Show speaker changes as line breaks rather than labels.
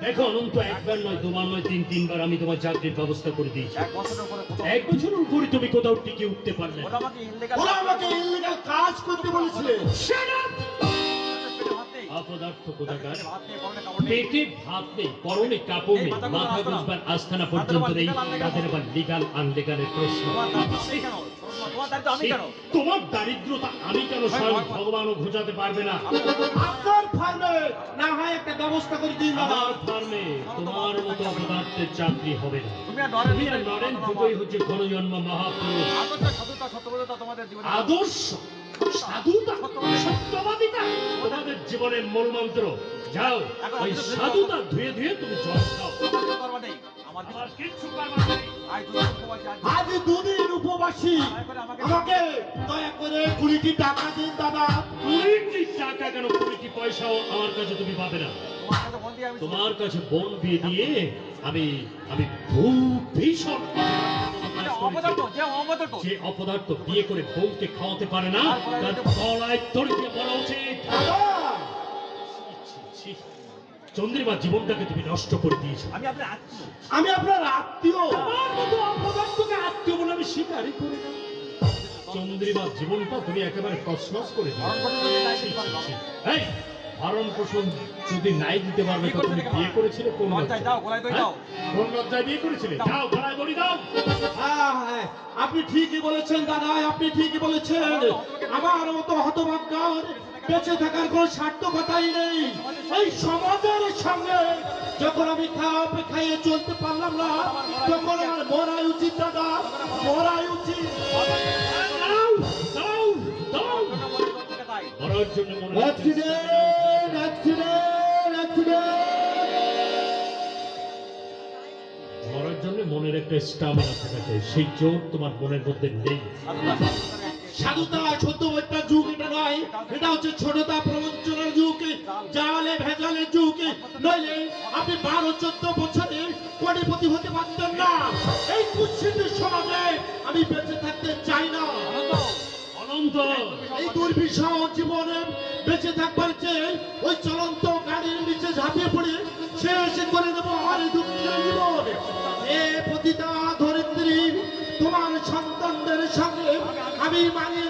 দেখো অনন্ত, একবার নয়, দুবার নয়, তিনবার আমি তোমার চাকরির ব্যবস্থা করে দিয়েছি। এক বছরের উপরে তুমি কোথাও টিকে উঠতে পারলে না।
ওরা আমাকে ইল্লিগাল কাজ করতে বলেছিল।
অপদার্থ কোথাকার, পেটে ভাত নেই, পরনে কাপড় নেই, মাথা গুঁজবার আস্থানা পর্যন্ত নেই, তাদের আবার লিগাল আনলিগালের প্রশ্ন। তোমার দারিদ্রতা আমি কেন, স্বয়ং ভগবানও ঘোচাতে পারবে না।
আপনার ফার্মে না হয় একটা ব্যবস্থা করে দিন।
আমার ফার্মে তোমার মতো অপদার্থের চাকরি হবে না। তুমি আর নরেন দুটোই হচ্ছে ঘনজন্ম মহাপুরুষ। আদর্শ, সাধুতা, সত্যবাদিতা তোমাদের জীবনের মূল মন্ত্র। যাও, ওই সাধুতা ধুয়ে ধুয়ে তুমি জল খাও। আমার কিচ্ছু করবার নেই।
আজ দুদিন উপবাসী, আমাকে দয়া করে 20টি টাকা দিন দাদা।
20টি টাকা কেন, 20টি পয়সাও আমার কাছে তুমি পাবে না। তোমার কাছে বন দিয়ে দিয়ে আমি আমি খুব ভীষণ যে অপদার্থ বিয়ে করে বউকে খাওয়াতে পারে না, তার গলায় দড়ি দিয়ে বলা উচিত। চন্দ্রিমা জীবনটাকে তুমি নষ্ট করে দিয়েছো।
আমি আপনার আত্মীয়।
আমার মতো অপদার্থকে আত্মীয় বলে আমি স্বীকারই করি না। চন্দ্রিমা জীবনটা তুমি একেবারে তছনছ করে দিয়েছো। এই ভরণ পোষণ যদি নাই দিতে পারবে তো তুমি বিয়ে করেছিলে কোন লজ্জায়? কোন লজ্জায় বিয়ে করেছিলে? যাও, গলায় দড়ি দাও।
হ্যাঁ, আপনি ঠিকই বলেছেন দাদা, আপনি ঠিকই বলেছেন। আমার মতো হতভাগ্যের বেঁচে থাকার কোনো সার্থকতাই নেই। এই সমাজের সঙ্গে যখন আমি খাইয়ে চলতে পারলাম না, তখন আমার মরাই উচিত দাদা, মরাই উচিত।
দাও, দাও, দাও। মরার জন্য মনে হচ্ছে
অ্যাক্সিডেন্ট, অ্যাক্সিডেন্ট, অ্যাক্সিডেন্ট।
মরার জন্য মনের একটা স্টামিনা থাকা চাই, সেই জোর তোমার মনের মধ্যে নেই।
সাধুতা সত্যবাদিতার যুগ এটা নয়, এটা হচ্ছে ছোটতা প্রবঞ্চনার যুগ, জালে ভেজালের যুগ। নইলে আপনি 12-14 বছরে কোটিপতি হতে পারতেন না। এই কুৎসিত সমাজে আমি বেঁচে থাকতে চাই না।
অনন্ত,
এই দুর্বিষহ জীবনে বেঁচে থাকবার চেয়ে ওই চলন্ত গাড়ির নিচে ঝাঁপিয়ে পড়ে শেষ করে দেবো আমার এই দুঃখের জীবন। এ পতিতা ধরিত্রী, তোমার সন্তানদের সঙ্গে আমি মানিয়ে